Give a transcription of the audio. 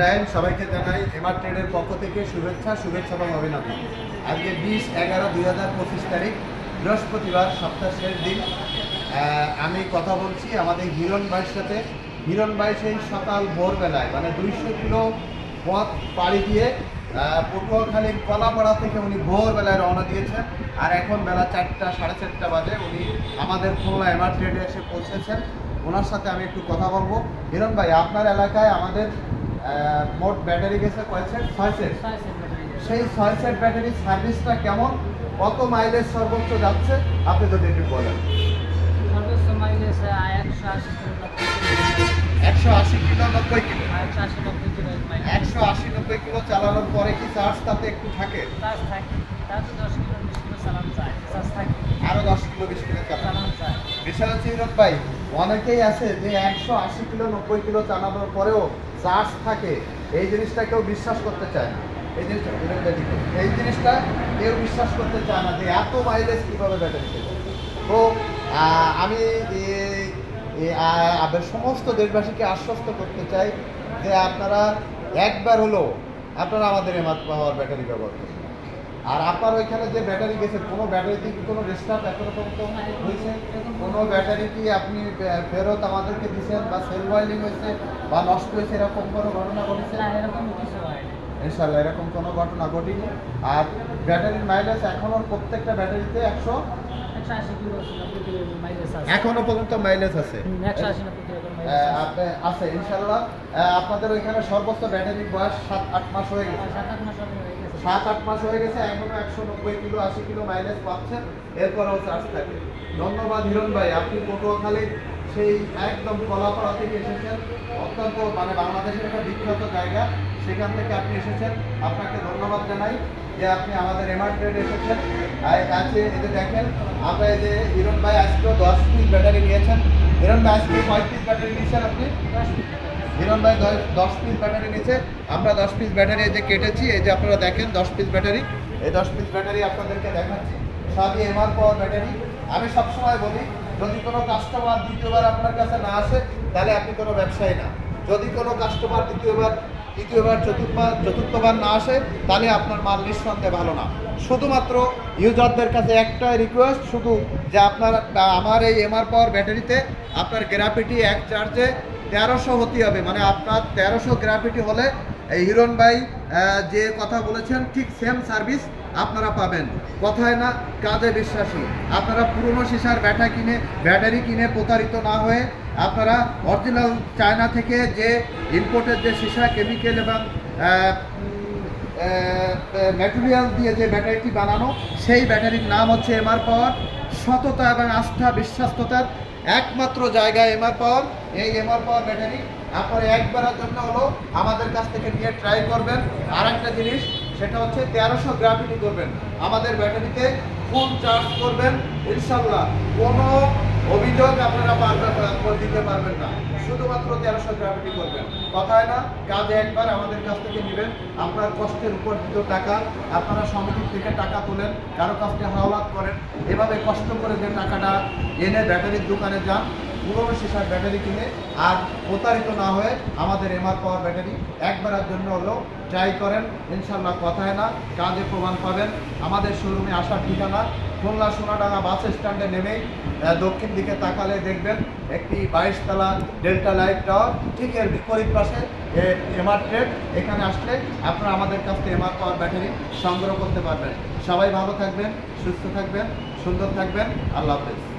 রায়ন, সবাইকে জানাই এমআর ট্রেডের পক্ষ থেকে শুভেচ্ছা এবং অভিনন্দন। আজকে 20/11/2025 তারিখ, বৃহস্পতিবার, সপ্তাহ শেষ দিন। আমি কথা বলছি আমাদের হিরণ ভাইয়ের সাথে। হিরণ ভাই সেই সকাল ভোরবেলায় মানে 200 কিলো পথ পাড়ি দিয়ে পটুয়াখালীর কলাপাড়া থেকে উনি ভোরবেলায় রওনা দিয়েছেন। আর এখন বেলা 4টা, 4:30 বাজে উনি আমাদের খুলনা এমআর ট্রেডে এসে পৌঁছেছেন। ওনার সাথে আমি একটু কথা বলবো। হিরণ ভাই, আপনার এলাকায় আমাদের মোট ব্যাটারি গেছে কয় সেট? 6 সেট। সেই 6 সেট ব্যাটারির সার্ভিসটা কেমন, কত মাইলেজ সর্বোচ্চ যাচ্ছে আপনি যদি একটু বলেন। সর্বোচ্চ মাইলেজ 180 কিলো 90 কিলো 180-90 কিলো চালানোর পরে কি চার্জ তাতে একটু থাকে? চার্জ থাকে, তাতে 10 কিলো 20 কিলো চালানো যায়, চার্জ থাকে আরো 10 কিলো 20 কিলো চালানো যায়। বিষয় হচ্ছে হিরণ ভাই, অনেকেই আছে যে 180 কিলো 90 কিলো চালানোর পরেও চার্জ থাকে, এই জিনিসটা কেউ বিশ্বাস করতে চায় না। এই জিনিসটা কেউ বিশ্বাস করতে চায় না যে এত মাইলেজ কীভাবে ব্যাটারি পেল। তো আমি সমস্ত দেশবাসীকে আশ্বস্ত করতে চাই যে আপনারা একবার হলেও আপনারা আমাদের এমআর পাওয়ার ব্যাটারি ব্যবহার করুন। আর আপনার ওইখানে যে ব্যাটারি গেছে, কোনো ব্যাটারিতে কি কোনো ডিস্টার্ব এখনো পর্যন্ত হয়েছে? কোনো ব্যাটারি কি আপনি ফেরত আমাদেরকে দিচ্ছেন বা সেল ওয়াইলিং হয়েছে বা নষ্ট হয়েছে এরকম কোনো ঘটনা ঘটেছে? না, এরকম কিছু হয় না ইনশাআল্লাহ, এরকম কোনো ঘটনা ঘটেনি। আর ব্যাটারির মাইলেজ এখনও প্রত্যেকটা ব্যাটারিতে 180 কিলো 90 কিলো মাইলেজ আছে, এখনো পর্যন্ত মাইলেজ আছে। 180-90 কিলো মাইলেজ আছে ইনশাআল্লাহ। আপনাদের ওইখানে সর্বোচ্চ ব্যাটারির বয়স 7-8 মাস হয়ে গেছে। 7-8 মাস হয়ে গেছে। 7-8 মাস হয়ে গেছে, এখনো 190 কিলো 80 কিলো মাইলেজ পাচ্ছেন, এরপরেও চার্জ থাকে। ধন্যবাদ হিরণ ভাই, আপনি পটুয়াখালীর সেই একদম কলাপাড়া থেকে এসেছেন, অত্যন্ত মানে বাংলাদেশের একটা বিখ্যাত জায়গা, সেখান থেকে আপনি এসেছেন। আপনাকে ধন্যবাদ জানাই যে আপনি আমাদের এমআর ট্রেডে এসেছেন। আজকে এই যে দেখেন, আমরা এই যে হিরণ ভাই আজকে 10 পিস ব্যাটারি নিয়েছেন। হিরণ ভাই আজকে কয় পিস ব্যাটারি নিয়েছেন আপনি? হিরণ ভাই 10 পিস ব্যাটারি নিয়েছে। আমরা 10 পিস ব্যাটারি এই যে কেটেছি, এই যে আপনারা দেখেন 10 পিস ব্যাটারি। এই 10 পিস ব্যাটারি আপনাদেরকে দেখাচ্ছি, সবই এমআর পাওয়ার ব্যাটারি। আমি সবসময় বলি, যদি কোনো কাস্টমার দ্বিতীয়বার আপনার কাছে না আসে তাহলে আপনি কোনো ব্যবসায়ী না। যদি কোনো কাস্টমার তৃতীয়বার চতুর্থবার না আসে তাহলে আপনার মাল নিঃসন্দেহে ভালো না। শুধুমাত্র ইউজারদের কাছে একটা রিকোয়েস্ট, শুধু যে আপনার আমার এই এমআর পাওয়ার ব্যাটারিতে আপনার গ্রাফিটি এক চার্জে 1300 হতে হবে। মানে আপনার 1300 গ্রাফিটি হলে এই হিরণ ভাই যে কথা বলেছেন ঠিক সেম সার্ভিস আপনারা পাবেন। কথায় না, কাজে বিশ্বাসী। আপনারা পুরনো সিসার ব্যাটারি কিনে প্রতারিত না হয়ে আপনারা অরিজিনাল চায়না থেকে যে ইম্পোর্টের যে সিসা, কেমিক্যাল এবং ম্যাটেরিয়াল দিয়ে যে ব্যাটারিটি বানানো, সেই ব্যাটারির নাম হচ্ছে এমআর পাওয়ার। সততা এবং আস্থা, বিশ্বস্ততার একমাত্র জায়গা এমআর পাওয়ার। এই এমআর পাওয়ার ব্যাটারি আপনারা একবারের জন্য হলো আমাদের কাছ থেকে নিয়ে ট্রাই করবেন। আর একটা জিনিস, সেটা হচ্ছে 1300 গ্রাফিটি করবেন আমাদের ব্যাটারিতে, ফুল চার্জ করবেন, ইনশাল্লাহ কোনো অভিযোগ আপনারা দিতে পারবেন না। শুধুমাত্র 1300 গ্রাফিটি করবেন। কথায় না, কাজে একবার আমাদের কাছ থেকে নেবেন। আপনার কষ্টের উপর দিত টাকা, আপনারা সমিতির থেকে টাকা তোলেন, কারো কাছ থেকে হাওলাত করেন, এভাবে কষ্ট করে যে টাকাটা এনে ব্যাটারির দোকানে যান পুরনো সিসার ব্যাটারি কিনে, আর প্রতারিত না হয়ে আমাদের এমআর পাওয়ার ব্যাটারি একবারের জন্য হলেও ট্রাই করেন। ইনশাল্লাহ, কথায় না, কাজে প্রমাণ পাবেন। আমাদের শোরুমে আসার ঠিকানা খুলনা সোনাডাঙ্গা বাস স্ট্যান্ডে নেমেই দক্ষিণ দিকে তাকালে দেখবেন একটি 22 তলা ডেল্টা লাইট টাওয়ার, ঠিক এর বিপরীত পাশে এমআর ট্রেড। এখানে আসলে আপনারা আমাদের কাছ থেকে এমআর পাওয়ার ব্যাটারি সংগ্রহ করতে পারবেন। সবাই ভালো থাকবেন, সুস্থ থাকবেন, সুন্দর থাকবেন। আল্লাহ হাফেজ।